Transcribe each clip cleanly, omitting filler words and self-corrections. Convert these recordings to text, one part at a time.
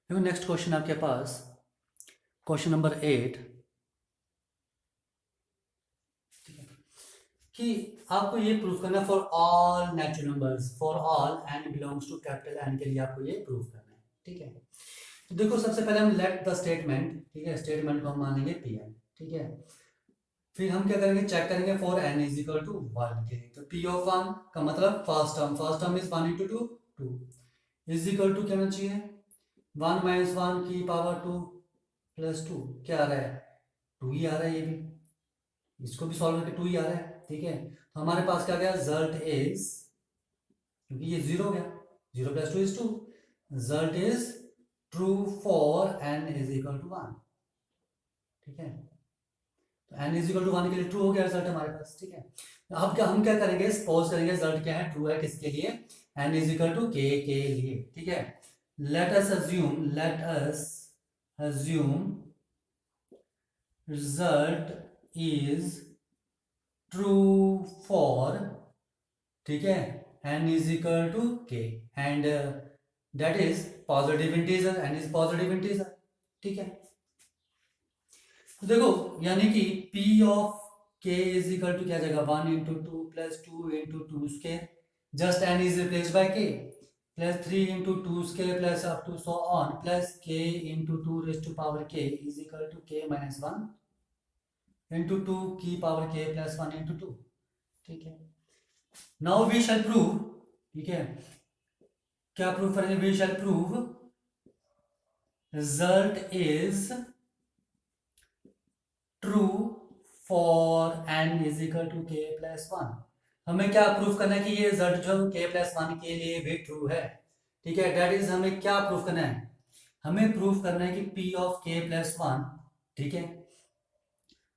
देखो next question आपके पास question number 8 कि आपको ये प्रूफ करना for all natural numbers for all N belongs to capital N के लिए आपको ये प्रूफ करना है। ठीक है, तो देखो सबसे पहले हम लेट द स्टेटमेंट, ठीक है, स्टेटमेंट को हम मानेंगे पी एन। ठीक है, फिर हम क्या करेंगे, चेक करेंगे for N is equal to one के लिए। तो पी ऑफ वन का मतलब first term is one into two two is equal to क्या होना चाहिए, वन माइनस वन की पावर टू प्लस टू, क्या आ रहा है, टू ही आ रहा है, ये भी इसको भी सॉल्व करके टू ही आ रहा है। ठीक है, तो हमारे पास क्या गया, रिजल्ट इज, क्योंकि ये जीरो हो गया, zero plus two is two, result is true for N is equal to one. ठीक है, तो N is equal to one के लिए ट्रू हो गया रिजल्ट हमारे पास। ठीक है, तो अब क्या हम क्या करेंगे, सपोज करेंगे रिजल्ट क्या है, ट्रू है किसके लिए, एन इज इक्वल टू के लिए। ठीक है, let us assume result is true for, ठीक है, N is equal to K and that is positive integer, N is positive integer. ठीक है, तो देखो यानी कि P of K is equal to क्या जाएगा, one into two plus two into two square, just N is replaced by K, plus three into two square plus up to so on plus K into two raise to power K is equal to K minus one into two की power K plus one into two. ठीक है, now we shall prove, ठीक है, क्या prove करेंगे, we shall prove result is true for N is equal to K plus one. हमें क्या proof करना है कि ये रिजल्ट जो के प्लस वन के लिए भी ट्रू है। ठीक है, दैट इज हमें क्या प्रूफ करना है, हमें प्रूफ करना है कि P of K plus one, ठीक है,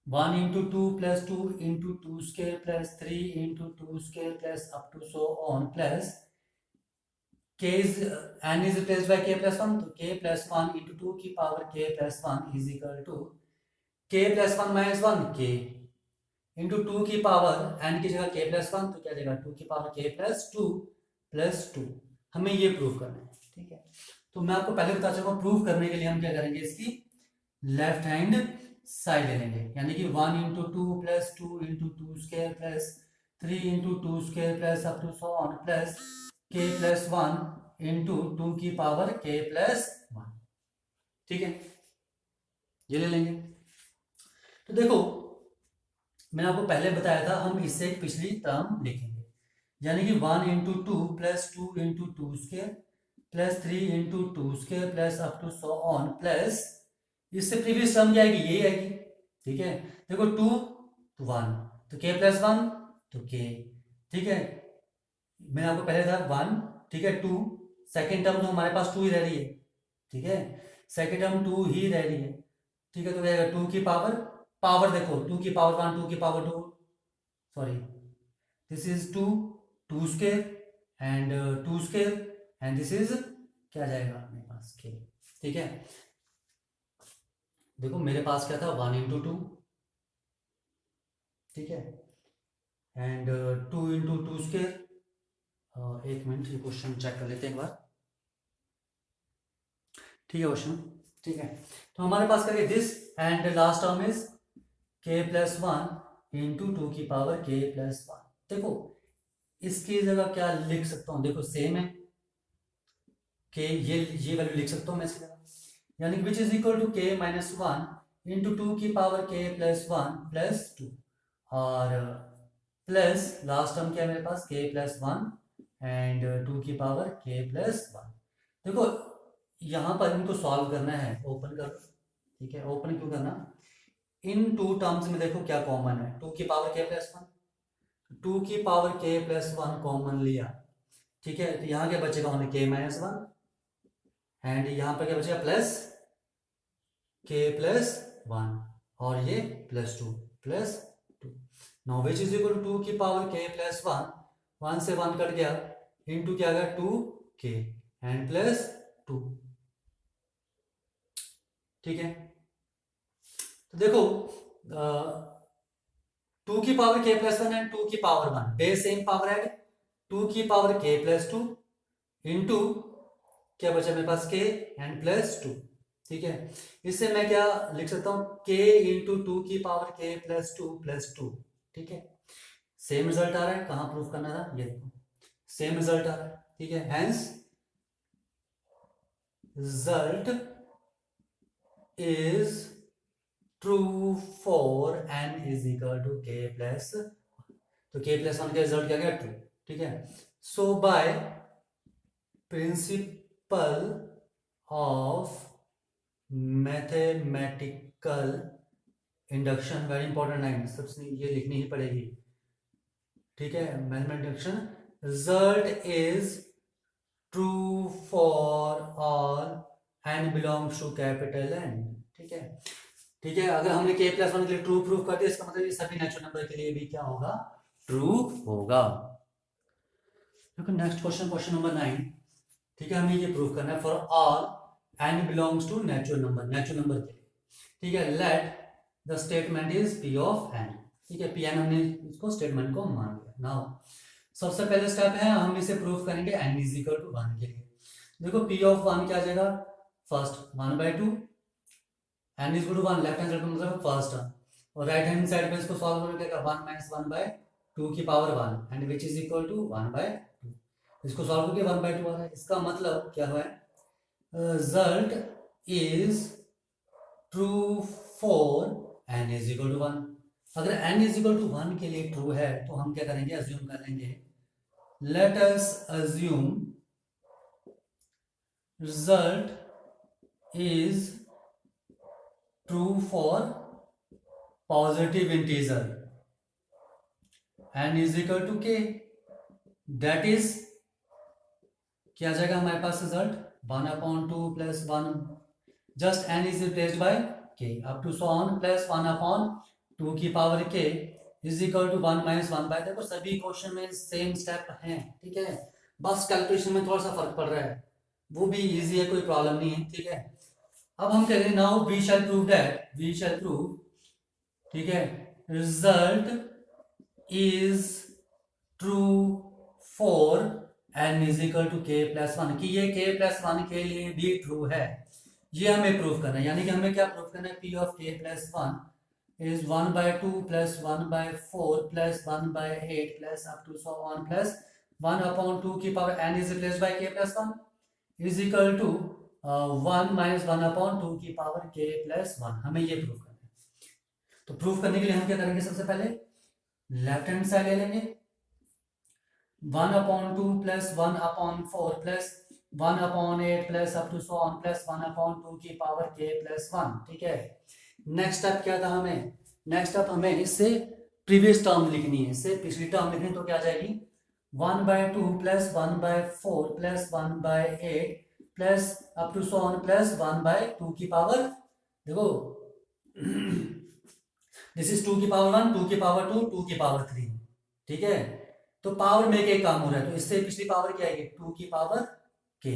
one into two plus two into two square plus three into two square plus up to so on plus k is n is replaced by k plus 1, तो k plus 1 into 2 की power k plus 1 is equal to k plus 1 minus 1 k into 2 की power n की जगह k plus 1, तो क्या जाएगा 2 की power k plus 2 हमें ये प्रूव करना है। ठीक है, तो मैं आपको पहले बता चुका हूँ, प्रूव करने के लिए हम क्या करेंगे, इसकी लेफ्ट हैंड साइड ले लेंगे, यानी कि one into two plus two into two square plus three into two square plus up to so on plus k plus one into two की पावर के प्लस वन। ठीक है, ये ले लेंगे। तो देखो मैंने आपको पहले बताया था, हम इससे एक पिछली टर्म लिखेंगे, यानी कि one into two plus two into two square plus three into two square plus up to so on plus, इससे प्रीवियस टर्म क्या आएगी, ये आएगी। ठीक है, देखो टू तो वन, तो के प्लस वन तो के। ठीक है, मैंने आपको पहले था वन, ठीक है, टू, सेकेंड टर्म तो हमारे पास टू ही रह रही है। ठीक है, सेकेंड टर्म टू ही रह रही है। ठीक है, तो क्या आएगा, टू की पावर, पावर देखो टू की पावर वन, टू की power two, sorry this is two, two square and two square and this is क्या जाएगा अपने पास के। ठीक है, देखो मेरे पास क्या था, वन इंटू टू, ठीक है, and to into two square, एक मिनट ये क्वेश्चन चेक कर लेते हैं एक बार। ठीक है क्वेश्चन, ठीक है, तो हमारे पास करिए this and last term is के प्लस वन इंटू टू की पावर के प्लस वन। देखो इसकी जगह क्या लिख सकता हूँ, देखो सेम है, के ये वैल्यू लिख सकता हूँ मैं इसकी जगह, यानी कि विच इज इक्वल टू के माइनस वन इंटू टू की power k plus one plus two, और प्लस लास्ट टर्म क्या है मेरे पास, के प्लस वन एंड टू की पावर के प्लस वन। देखो यहाँ पर इनको सॉल्व करना है, ओपन कर, ठीक है, ओपन क्यों करना, इन टू टर्म्स में देखो क्या कॉमन है, टू की power k plus one, two की power k plus one common लिया। ठीक है, तो यहाँ क्या बचेगा, ओनली के माइनस वन एंड यहाँ पर क्या बचेगा, प्लस के प्लस वन और ये plus two. Now which is equal to की power k plus one, one से वन कट गया, इंटू क्या आ गया to K and plus two. ठीक है, तो देखो टू की power k plus one and to की power one, base same power है, टू की power k plus two into क्या बचा मेरे पास k एंड प्लस 2, ठीक है। इससे मैं क्या लिख सकता हूँ, k इंटू 2 की पावर k प्लस 2, ठीक है। सेम रिजल्ट आ रहा है, कहाँ प्रूफ करना था, ये देखो सेम रिजल्ट आ रहा है, ठीक है। Hence result is true for n is equal to k plus, तो k प्लस 1 का रिजल्ट क्या गया, ट्रू, ठीक है। So by principle of mathematical induction, very important line, सबसे ये लिखनी ही पड़ेगी, ठीक है। Mathematical induction, result is true for all n belongs to capital N, ठीक है। ठीक है, अगर हमने k प्लस 1 के लिए ट्रू प्रूफ कर दिया, इसका मतलब ये सभी नेचुरल नंबर के लिए भी क्या होगा, ट्रू होगा। देखो नेक्स्ट क्वेश्चन, क्वेश्चन नंबर 9, ठीक है। हमें ये प्रूफ करना है for all n belongs to natural number, natural number के लिए, ठीक है। Let the statement is p of n, ठीक है। pn हमने इसको स्टेटमेंट को मान लिया। नाउ सबसे पहले स्टेप है, हम इसे प्रूफ करेंगे n इज इक्वल टू 1 के लिए। देखो p ऑफ 1 क्या आ जाएगा, first 1/2, n is equal to 1 left hand side पे मतलब फर्स्ट टर्म, और राइट हैंड साइड पे इसको सॉल्व करने का 1 माइनस 1/2 की power 1 and which is equal to 1/2, इसको सॉल्व करके 1/2 आ रहा है। इसका मतलब क्या है, result is true for n is equal to 1। अगर n इज इक्वल टू 1 के लिए ट्रू है तो हम क्या करेंगे, अज्यूम करेंगे, let us assume result is true for positive integer n is equal to k, that is क्या आ जाएगा हमारे पास result 1/2 plus 1, just n is replaced by k up to so on plus 1/2 की power k is equal to 1 minus 1/, देखो सभी question में same step हैं, ठीक है। बस कैलकुलेशन में थोड़ा सा फर्क पड़ रहा है, वो भी इजी है, कोई प्रॉब्लम नहीं है, ठीक है। अब हम कह रहे हैं now we shall prove that, we shall prove, ठीक है, result is true for n is equal to k plus 1, कि ये k प्लस 1 के लिए भी ट्रू है, ये हमें प्रूव करना है। यानी कि हमें क्या प्रूव करना है, p of k plus 1 is 1/2 plus 1/4 plus 1/8 plus up to so on plus 1/2 की power n is replaced by k plus 1 is equal to 1 minus 1/2 की पावर k प्लस 1, हमें ये प्रूव करना है। तो प्रूव करने के लिए हम क्या करेंगे, सबसे पहले लेफ्ट हैंड साइड ले लेंगे, 1/2 plus 1/4 plus 1/8 plus up to so on plus 1/2 की पावर k प्लस 1, ठीक है। नेक्स्ट स्टेप क्या था, हमें नेक्स्ट स्टेप हमें इससे प्रीवियस टर्म लिखनी है, इससे पिछली टर्म लिखनी है, तो क्या आ जाएगी 1/2 plus 1/4 plus 1/8 plus up to so on plus 1/2 की पावर, देखो दिस इज 2 की पावर 1, 2 की पावर 2, 2 की पावर 3, ठीक है। तो पावर में एक काम हो रहा है, तो इससे पिछली पावर क्या आएगी, 2 की पावर k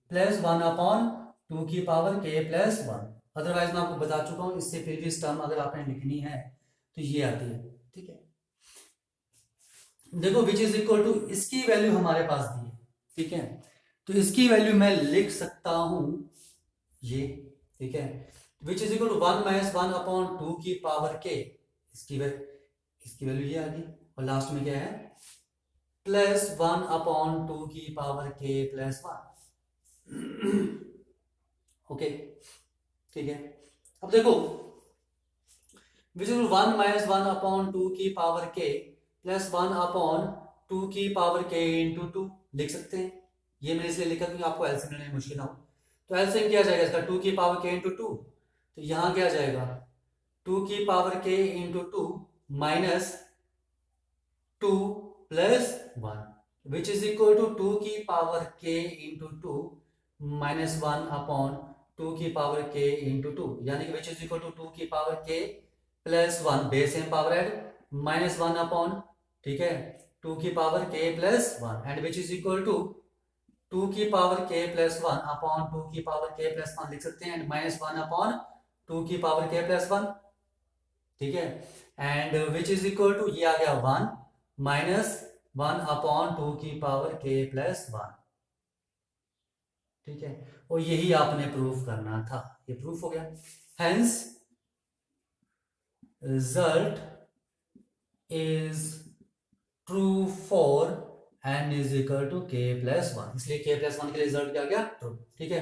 प्लस 1/2 की पावर k प्लस 1। अदरवाइज मैं आपको बता चुका हूं, इससे प्रीवियस टर्म अगर आपने लिखनी है तो ये आती है, ठीक है। देखो विच इज इक्वल टू, इसकी वैल्यू हमारे पास दी है, ठीक है। तो इसकी वैल्यू मैं लिख सकता हूं ये, ठीक है, which is equal to 1 minus 1/2 की पावर k, इसकी वैल्यू ये आ गई, और लास्ट में क्या है प्लस 1/2 की पावर k प्लस 1, ओके, ठीक है। अब देखो विच इज 1 माइनस 1/2 की पावर k प्लस 1/2 की पावर k इंटू 2 लिख सकते हैं। ये मैंने इसलिए लिखा क्योंकि आपको एलसीएम लेने में मुश्किल ना हो। तो एलसीएम क्या जाएगा इसका, 2 की पावर k इंटू 2, तो यहाँ क्या जाएगा 2 की power k into 2 minus 2 plus 1 which is equal to 2 की पावर k इंटू 2 माइनस 1/2 की पावर k इंटू 2, यानी कि विच इज इक्वल टू 2 की power k plus 1 base same power add minus 1/, ठीक है, 2 की power k plus 1 and which is equal to 2 की power k plus 1/2 की पावर k प्लस 1 लिख सकते हैं, एंड माइनस 1/2 की पावर k प्लस 1, ठीक है, and which is equal to ये आ गया 1 माइनस 1/2 की पावर k प्लस 1, ठीक है, और यही आपने प्रूफ करना था, ये प्रूफ हो गया। Hence result is true for n is equal to k plus one, इसलिए k प्लस वन के लिए रिजल्ट क्या गया, ट्रू। ठीक है,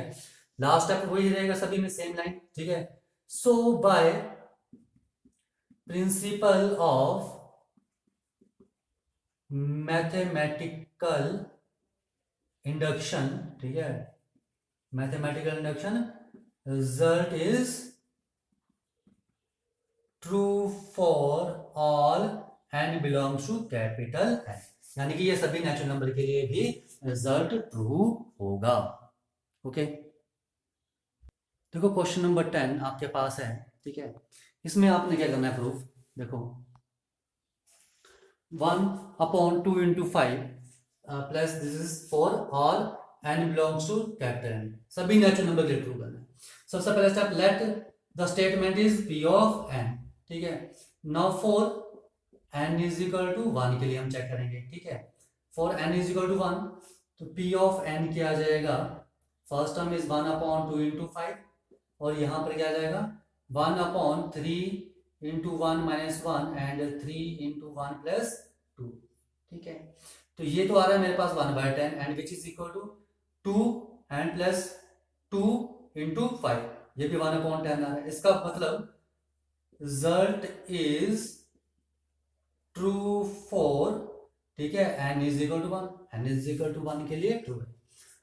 लास्ट स्टेप वही रहेगा सभी में, सेम लाइन। ठीक है, so by principle of mathematical induction, ठीक है, mathematical induction result is true for all n belongs to capital N, यानी कि ये सभी नेचुरल नंबर के लिए भी रिजल्ट ट्रू होगा। ओके, देखो क्वेश्चन नंबर 10 आपके पास है। ठीक है, इसमें आपने क्या करना है प्रूफ, देखो 1/2 × 5 plus this is for all n belongs to capital N, सभी नेचुरल नंबर के लिए ट्रू करना है। सबसे पहला step, let the statement is p of n। ठीक है, now for n is equal to 1 के लिए हम चेक करेंगे। ठीक है, for n is equal to 1 तो p ऑफ n क्या आ जाएगा, फर्स्ट टर्म इज 1/2 × 5 और यहाँ पर क्या आ जाएगा 1/3 × 1 - 1 एंड 3 × 1 + 2। ठीक है, तो ये तो आ रहा है मेरे पास 1/10 and which is equal to 2 and plus 2 × 5, ये भी 1/10 आ रहा है। इसका मतलब रिजल्ट इज ट्रू फॉर, ठीक है, n is equal to 1, n is equal to 1 के लिए ट्रू है।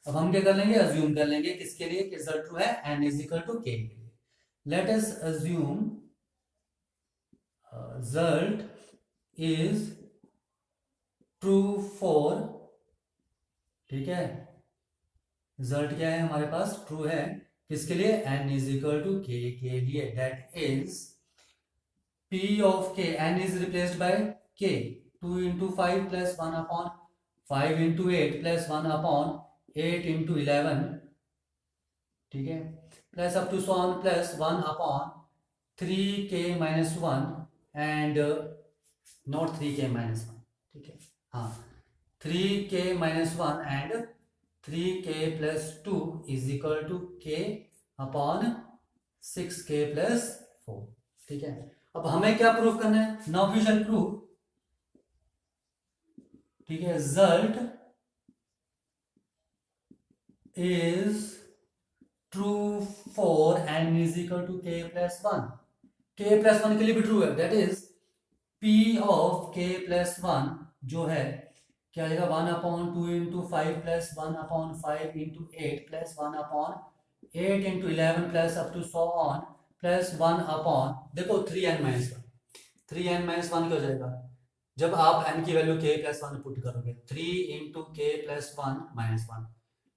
अब हम क्या कर लेंगे, अज्यूम कर लेंगे किसके लिए, कि रिजल्ट ट्रू है n is equal to k के लिए। Let us assume result is true for, ठीक है, रिजल्ट क्या है हमारे पास, ट्रू है किसके लिए, n is equal to k के लिए। That is p of k, n is replaced by k, 2 × 5 + 1/5 × 8 + 1/8 × 11, ठीक है, plus up to so on plus 1/3k - 1 and not 3k - 1, ठीक है, हाँ 3k - 1 and 3k + 2 is equal to k upon 6k + 4। ठीक है, अब हमें क्या प्रूफ करना है, नाउ वी शैल प्रूव, ठीक है, result is true for n is equal to k + 1, k + 1 के लिए भी ट्रू है। That is p of k + 1 जो है क्या आएगा 1/2 × 5 + 1/5 × 8 + 1/8 × 11 plus up to so on plus 1/, देखो 3n - 1, 3n - 1 क्या हो जाएगा, जब आप n की वैल्यू k + 1 पुट करोगे 3 × k + 1 - 1,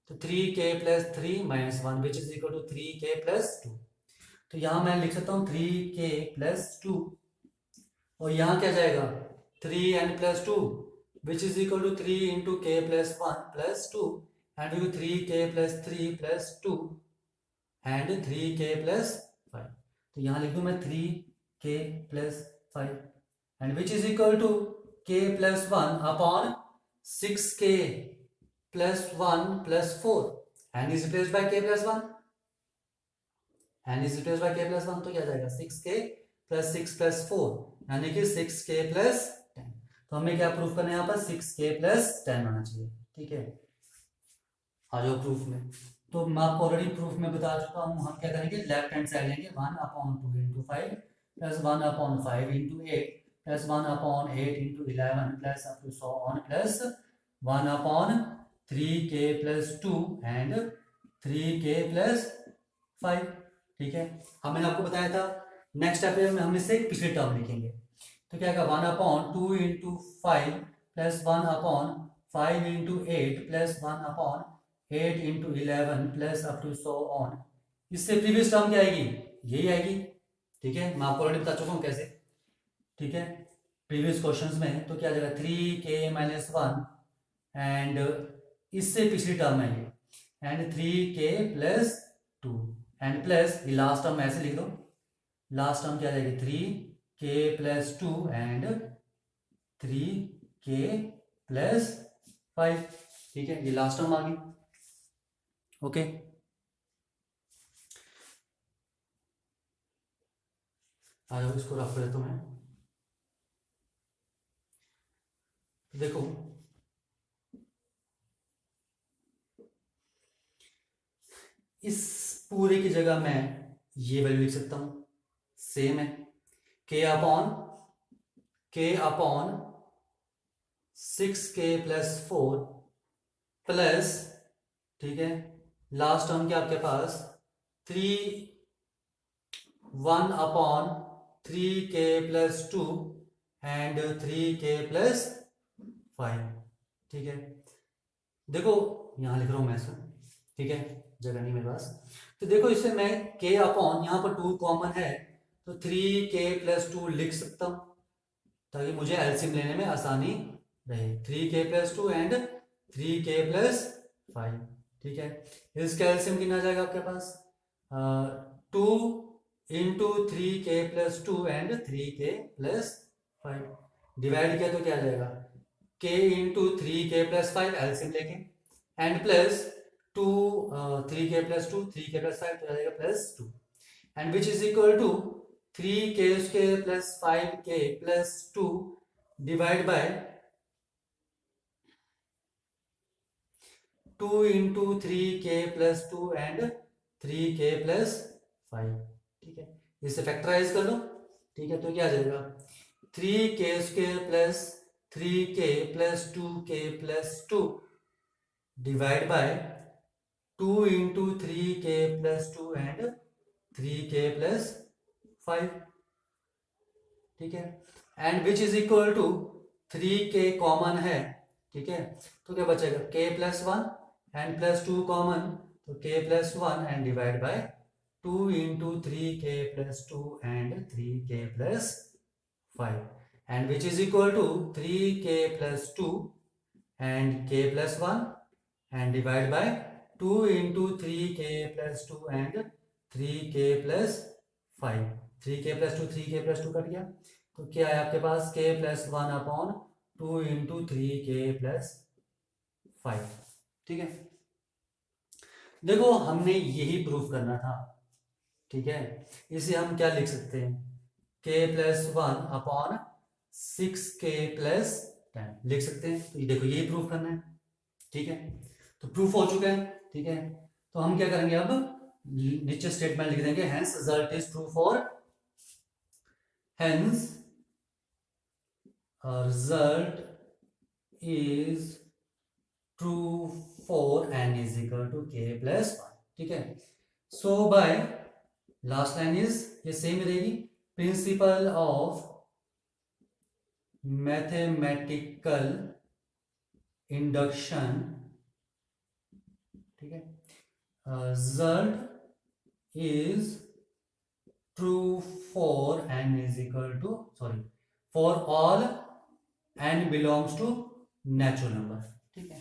तो 3k + 3 - 1 which is equal to 3k + 2। तो यहाँ मैं लिख सकता हूँ 3k + 2 और यहाँ क्या जाएगा 3n + 2 which is equal to 3 × k + 1 + 2 and 3k + 3 + 2 and 3k + 5। तो यहाँ लिख दूँ मैं 3k + 5 and which is equal to k + 1 upon 6k + 1 + 4, n is replaced by k + 1, n is replaced by k + 1, तो क्या जाएगा 6k + 6 + 4 यानी कि 6k + 10। तो हमें क्या प्रूफ करना है यहाँ पर 6k + 10 होना चाहिए। ठीक है, आ जाओ प्रूफ में। तो मैं आपको ऑलरेडी प्रूफ में बता चुका हूँ, हम क्या करेंगे लेफ्ट हैंड साइड लेंगे 1/2 × 5 + 1/5 × 8 + 1/8 × 11 plus up to so on plus 1/3k + 2 and 3k + 5। ठीक है, अब मैंने आपको बताया था नेक्स्ट स्टेप में हम इससे पिछले टर्म लिखेंगे। तो क्या 1/2 × 5 + 1/5 × 8 + 1/8 × 11 plus up to so on, इससे प्रीवियस टर्म क्या आएगी, यही आएगी। ठीक है, मैं आपको ऑलरेडी बता चुका हूँ कैसे। ठीक है, प्रीवियस क्वेश्चंस में तो क्या आ जाएगा 3k - 1 एंड इससे पिछली टर्म है ये एंड 3k + 2 एंड प्लस ये लास्ट टर्म ऐसे लिख दो, लास्ट टर्म क्या आ जाएगी 3k + 2 एंड 3k + 5। ठीक है, ये लास्ट टर्म आ गई। ओके, आ जाओ, इसको रफ कर देता हूं मैं। देखो इस पूरे की जगह मैं ये वैल्यू लिख सकता हूं, सेम है, k अपॉन 6k+4 प्लस, ठीक है, लास्ट टर्म क्या आपके पास 1/3k+2 एंड 3k+5, ठीक है। देखो यहाँ लिख रहा हूँ मैं इसको, ठीक है, जगह नहीं मेरे पास। तो देखो इससे मैं k अपॉन, यहाँ पर 2 कॉमन है तो 3k+2 लिख सकता हूँ, ताकि मुझे एलसीएम लेने में आसानी रहे। 3k+2 एंड 3k+5, ठीक है। इसका एलसीएम कितना आ जाएगा आपके पास, 2 × 3k+2 एंड 3k+5, डिवाइड किया तो क्या आ जाएगा, k × 3k+5 एलसीएम लेके, एंड प्लस 2 3k+2 3k+5 तो आ जाएगा +2, and which is equal to 3k² + 5k+2 divide by 2 × 3k+2 and 3k+5, ठीक है। इसे फैक्टराइज कर लो, ठीक है, तो क्या आ जाएगा 3k² + 3k+2k+2 divide by 2 × 3k+2 and 3k+5, ठीक है, and which is equal to 3k common है, ठीक है, तो क्या बचेगा k+1 एंड +2 कॉमन, तो k+1 and divide by 2 × 3k+2 and 3k+5, and which is equal to 3k+2 and k+1 and divide by 2 × 3k+2 and 3k+5, 3k+2 cut गया, तो क्या है आपके पास k+1/2 × 3k+5, ठीक है। देखो हमने यही प्रूफ करना था, ठीक है। इसे हम क्या लिख सकते हैं, k+1/6k+10 लिख सकते हैं। तो ये देखो यही प्रूफ करना है, ठीक है, तो प्रूफ हो चुका है, ठीक है। तो हम क्या करेंगे, अब नीचे स्टेटमेंट लिख देंगे, hence result is true for, hence result is true for n is equal to k+1, ठीक है। So by, last line is ये सेम रहेगी, प्रिंसिपल ऑफ मैथमेटिकल इंडक्शन, ठीक है, result is true for n is equal to, sorry, for all n belongs to natural number, ठीक है।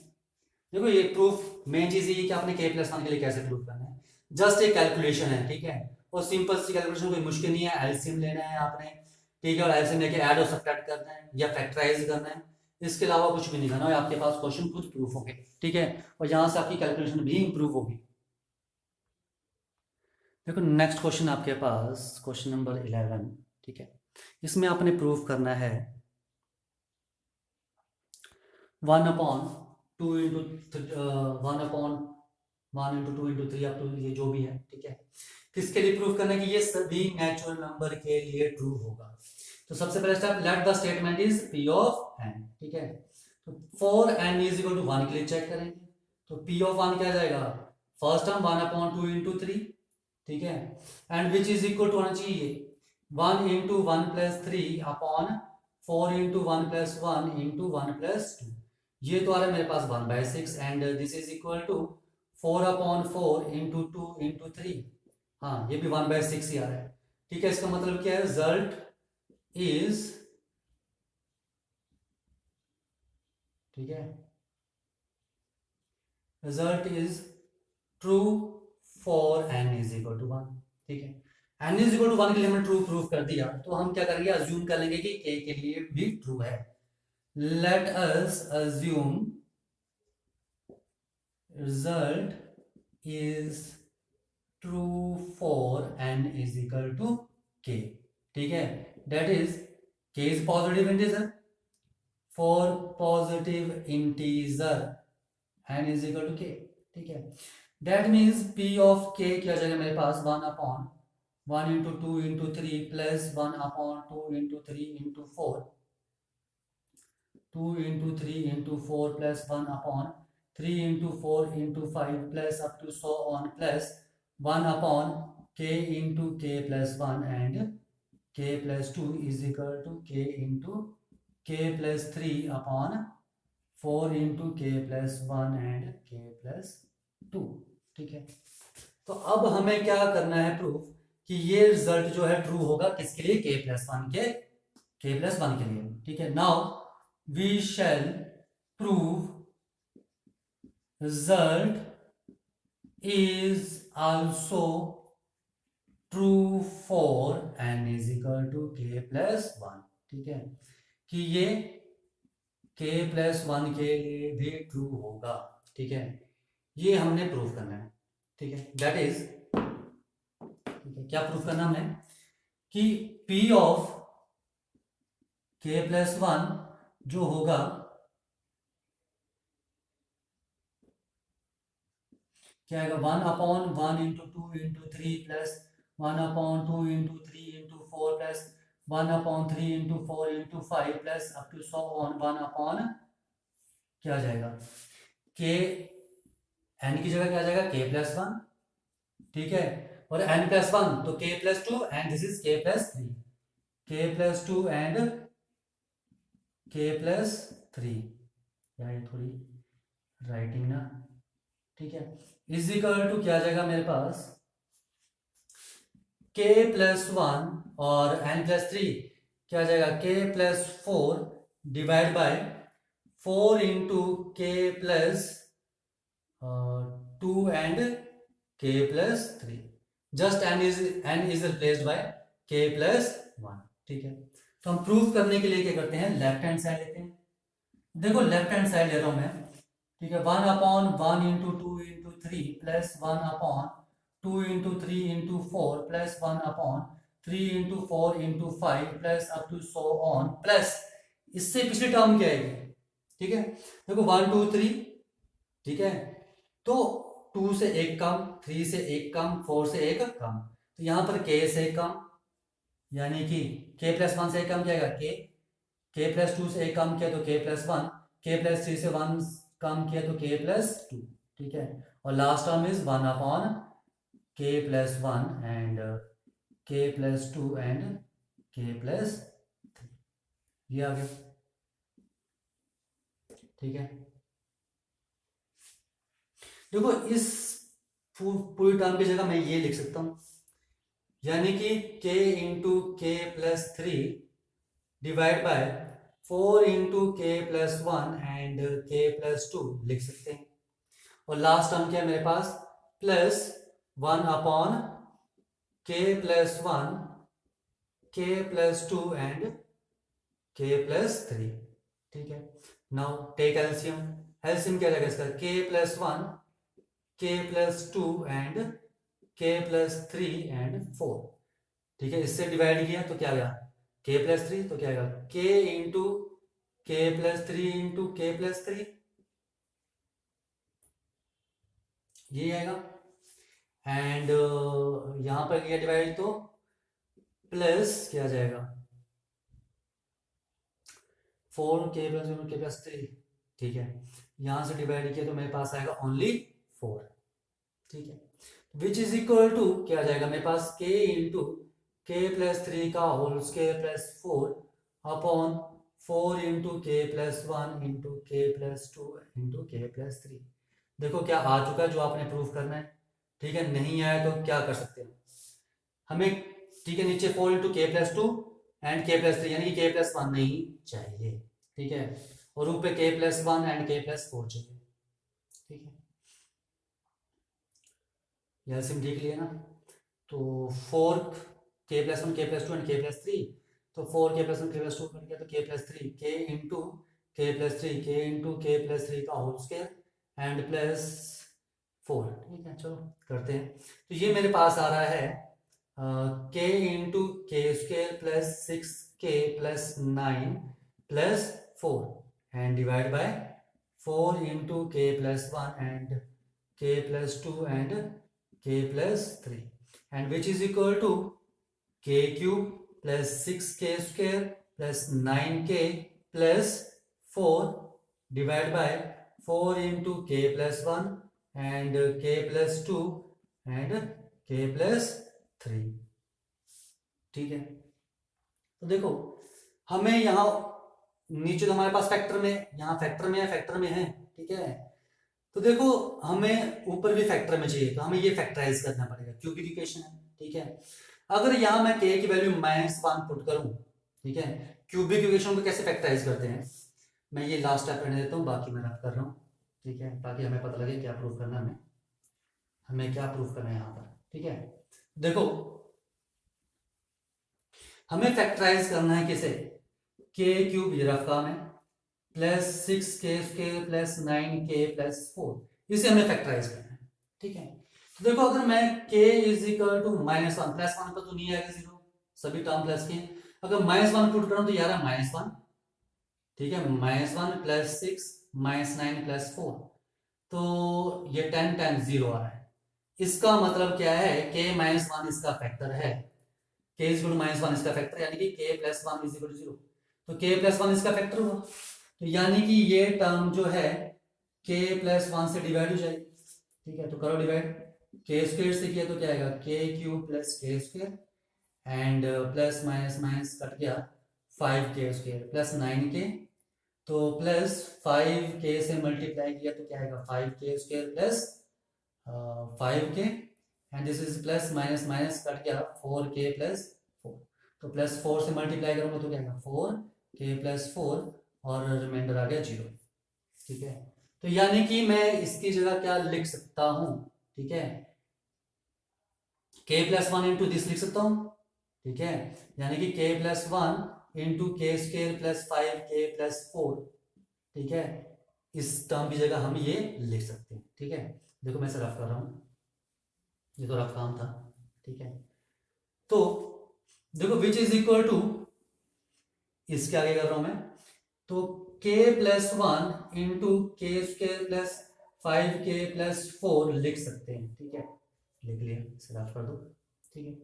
देखो ये प्रूफ मेन चीज ये कि आपने k+1 के लिए कैसे प्रूफ करना है, जस्ट एक कैलकुलेशन है, ठीक है, और सिंपल सी कैलकुलेशन, कोई मुश्किल नहीं है, एलसीएम लेना है आपने, ठीक है, और एलसीएम लेके ऐड और सब्ट्रैक्ट करना है या फैक्टराइज करना है, इसके अलावा कुछ भी नहीं करना है, आपके पास क्वेश्चन खुद प्रूफ हो गए, ठीक है, और यहाँ से आपकी कैलकुलेशन भी इंप्रूव होगी। देखो नेक्स्ट क्वेश्चन आपके पास क्वेश्चन नंबर 11, ठीक है, इसमें आपने प्रूफ करना है 1/2 × 2 × 3 अप टू ये जो भी है, ठीक है, किसके लिए प्रूफ करना है कि ये सभी नेचुरल नंबर के लिए ट्रू होगा। तो सबसे पहले step, let the statement is p of n, ठीक है, तो for n is equal to 1 के लिए चेक करेंगे, तो p ऑफ 1 क्या जाएगा, फर्स्ट टर्म 1/2 × 3, ठीक है, and which is equal to होना चाहिए 1 × 1 + 3 अपॉन 4 × 1 + 1 × 1 + 2, ये तो आ रहा है मेरे पास 1/6, and this is equal to 4/4 × 2 × 3, हाँ ये भी 1/6 ही आ रहा है, ठीक है। इसका मतलब क्या है, रिजल्ट इज, ठीक है, result is true for n is equal to 1, ठीक है, n इज इक्वल टू 1 के लिए हमने ट्रू प्रूफ कर दिया, तो हम क्या करेंगे, अज्यूम कर लेंगे कि k के लिए भी ट्रू है। Let us assume result is true for n is equal to k, ठीक है, that is k is positive integer, for positive integer n is equal to k, ठीक है, that means p of k क्या हो जाएगा मेरे पास 1 into 2 into 3 plus 1/2 into 3 into 4, 2 into 3 into 4 plus 1/3 into 4 into 5 plus up to so on plus 1/k into k plus 1 and k plus 2 is equal to k into k plus 3/4 into k plus 1 and k plus 2, ठीक है। तो अब हमें क्या करना है proof कि ये रिजल्ट जो है ट्रू होगा किसके लिए, k प्लस वन के लिए, ठीक है। Now we shall prove result is also true for n is equal to k plus one, ठीक है, कि ये k प्लस वन के लिए भी ट्रू होगा, ठीक है, ये हमने प्रूव करना है, ठीक है, दैट इज, ठीक है, क्या प्रूफ करना हमने कि p of k plus one जो होगा क्या आएगा 1/1 into 2 into 3 plus 1/2 into 3 into 4 plus 1/3 into 4 into 5 plus up to so on 1 क्या आ जाएगा k, n की जगह क्या आ जाएगा k प्लस वन, ठीक है, और n प्लस वन तो k plus two and this is k plus three, k plus two and k plus three, यार थोड़ी राइटिंग ना, ठीक है, इज इक्वल टू क्या आ जाएगा मेरे पास k प्लस वन और n प्लस थ्री क्या आ जाएगा k plus four divide by 4 into k plus two and k plus three, just n is replaced by k plus one, ठीक है। तो हम प्रूव करने के लिए क्या करते हैं, लेफ्ट हैंड साइड लेते हैं, देखो लेफ्ट हैंड साइड ले रहा हूं मैं, ठीक है, 1/1 into 2 into 3 plus 1/2 into 3 into 4 plus 1/3 into 4 into 5 plus up to so on plus इससे पिछली टर्म क्या आएगी, ठीक है, देखो 1 2 3, ठीक है, तो 2 से एक कम, 3 से एक कम, 4 से एक कम, तो यहाँ पर k से एक कम, यानी कि k प्लस वन से एक कम क्या आएगा k प्लस टू से एक कम किया तो k plus one, k plus three से वन कम किया तो k प्लस टू, ठीक है, और last term is 1/k plus one and k plus two and k plus three, ये आ गया, ठीक है। देखो इस पूरी टर्म की जगह मैं ये लिख सकता हूं, यानी कि k into k plus three divide by 4 into k plus one and k plus two लिख सकते हैं, और लास्ट टर्म क्या है मेरे पास plus 1/k plus one, k plus two and k plus three, ठीक है। नाउ टेक एलसीएम, एलसीएम क्या रहेगा इसका k plus one, k plus two and k plus three and four, ठीक है, इससे डिवाइड किया तो क्या आएगा k प्लस थ्री, तो क्या आएगा k into k plus three into k plus three, ये आएगा, एंड यहां पर किया डिवाइड तो प्लस क्या आ जाएगा 4k plus k plus three, ठीक है, यहां से डिवाइड किया तो मेरे पास आएगा ओनली 4, ठीक है, विच इज इक्वल टू क्या आ जाएगा मेरे पास k into k plus three का whole square plus four upon 4 into k plus one into k plus two into k plus three, देखो क्या आ चुका है जो आपने प्रूफ करना है, ठीक है, नहीं आया तो क्या कर सकते हैं हमें, ठीक है, नीचे 4 into k plus two and k plus three, यानी कि के प्लस वन नहीं चाहिए, ठीक है, और ऊपर के plus one and k plus four चाहिए, ठीक है, यह सिम ठीक लिया ना, तो 4 के प्लस वन के plus two and k plus three, तो 4 के प्लस वन के प्लस टू कट गया तो के प्लस थ्री, के इंटू के प्लस थ्री, के इंटू के प्लस थ्री का होल स्क्वायर एंड प्लस 4। ठीक है, चलो करते हैं। तो ये मेरे पास आ रहा है k into k square plus 6k plus 9 plus 4 and divide by 4 into k plus 1 and k plus 2 and k plus 3 and which is equal to k cube plus 6k square plus 9k plus 4 divide by 4 into k plus 1 and k plus 2 and k plus 3। ठीक है, तो देखो हमें यहाँ नीचे तो हमारे पास factor में, यहाँ फैक्टर में है, फैक्टर में है। ठीक है, तो देखो हमें ऊपर भी फैक्टर में चाहिए, तो हमें ये फैक्टराइज करना पड़ेगा, क्यूबिक इक्वेशन है। ठीक है, अगर यहाँ मैं k की वैल्यू -1 पुट करूं, ठीक है, क्यूबिक इक्वेशन को कैसे फैक्टराइज करते हैं मैं ये लास्ट स्टेप करने देता हूँ, बाकी मैं रफ कर रहा हूँ। ठीक है, ताकि हमें पता लगे क्या प्रूफ करना है, हमें क्या प्रूफ करना है यहाँ पर। ठीक है, देखो हमें फैक्टराइज करना है किसे, k क्यूब ये रफ काम है plus 6k square plus 9k plus 4, इसे हमें फैक्टराइज करना है। ठीक है, तो देखो अगर मैं k is equal to -1, plus 1 पर तो नहीं आएगा जीरो, सभी टर्म प्लस के, अगर -1 पुट करूं तो यार -1, ठीक है, -1 प्लस 6 -9 प्लस 4, तो ये 10 टाइम्स 0 आ रहा है। इसका मतलब क्या है, k -1 इसका फैक्टर है, k इज इक्वल टू -1 इसका फैक्टर, यानी कि k plus 1 is equal to 0, तो k प्लस 1 इसका फैक्टर हुआ, तो यानी कि ये टर्म जो है k प्लस 1 से डिवाइड हो जाएगी। ठीक है, तो करो डिवाइड, k स्क्वायर से किया तो क्या आएगा, k cube plus k square and plus minus minus cut गया 5k स्क्वायर प्लस 9k, तो प्लस 5k से मल्टीप्लाई किया तो क्या आएगा 5k square plus 5k and this is plus minus minus cut गया 4k प्लस 4, तो प्लस 4 से मल्टीप्लाई करूंगा तो क्या आएगा 4k प्लस 4 और रिमाइंडर आ गया 0। ठीक है, तो यानी कि मैं इसकी जगह क्या लिख सकता हूं, ठीक है, k प्लस 1 इंटू दिस लिख सकता हूं। ठीक है, यानी कि k plus 1 into k square plus 5k plus 4। ठीक है, इस टर्म की जगह हम ये लिख सकते हैं। ठीक है, देखो मैं इसे रफ कर रहा हूं, ये तो रफ काम था। ठीक है, तो देखो विच इज इक्वल टू, इसके आगे कर रहा हूं मैं, तो k plus 1 into k square plus 5k plus 4 लिख सकते हैं। ठीक है, लिख लिया, इसे रफ कर दो। ठीक है,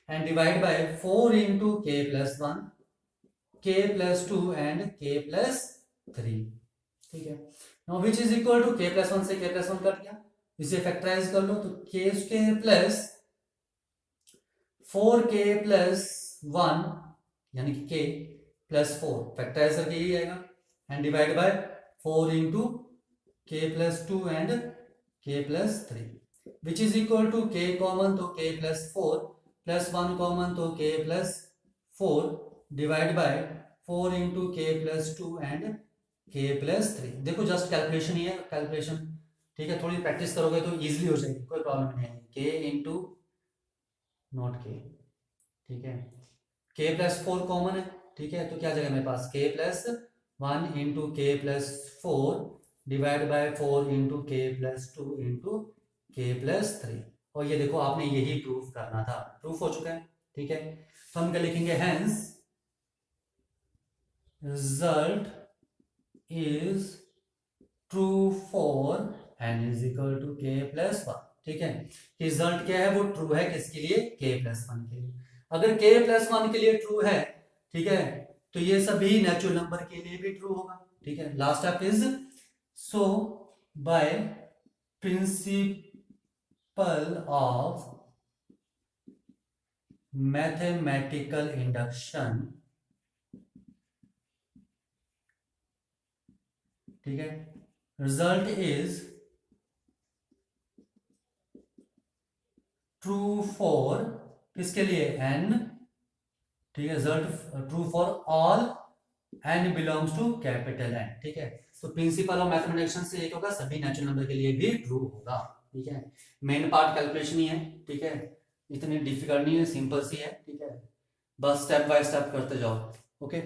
and divide by 4 into k plus 1, k plus 2 and k plus 3। ठीक है, now which is equal to k plus 1 से k प्लस 1 कट गया, इसे फैक्टराइज कर लो, तो k square plus 4k plus 1 यानी कि k प्लस 4 फैक्टराइज करके यही आएगा and divide by 4 into k plus 2 and k plus 3 which is equal to k common तो k प्लस 4 प्लस 1 कॉमन तो k plus 4 divide by 4 into k plus 2 and k plus 3। देखो just calculation ही है, calculation. ठीक है, थोड़ी practice करोगे तो easily हो जाएगी, कोई प्रॉब्लम नहीं है। k इंटू नॉट k, ठीक है, k प्लस 4 कॉमन है। ठीक है, तो क्या जगह मेरे पास k plus 1 into k plus 4 divide by 4 into k plus 2 into k plus 3, और ये देखो आपने यही प्रूफ करना था, प्रूफ हो चुका है। ठीक है, तो हम क्या लिखेंगे, hence result is true for n is equal to k plus 1। ठीक है, रिजल्ट क्या है, वो ट्रू है किसके लिए, k प्लस 1 के लिए। अगर k प्लस 1 के लिए ट्रू है, ठीक है, तो ये सभी नेचुरल नंबर के लिए भी ट्रू होगा। ठीक है, last step is so by principle of mathematical induction, ठीक है, रिजल्ट इज ट्रू फॉर किसके लिए, n। ठीक है, result true for all n belongs to capital N। ठीक है, तो प्रिंसिपल ऑफ मैथमेटिक्स से एक होगा, सभी नेचुरल नंबर के लिए भी ट्रू होगा। ठीक है, मेन पार्ट कैलकुलेशन ही है। ठीक है, इतनी डिफिकल्ट नहीं है, सिंपल सी है। ठीक है, बस स्टेप बाय स्टेप करते जाओ। ओके।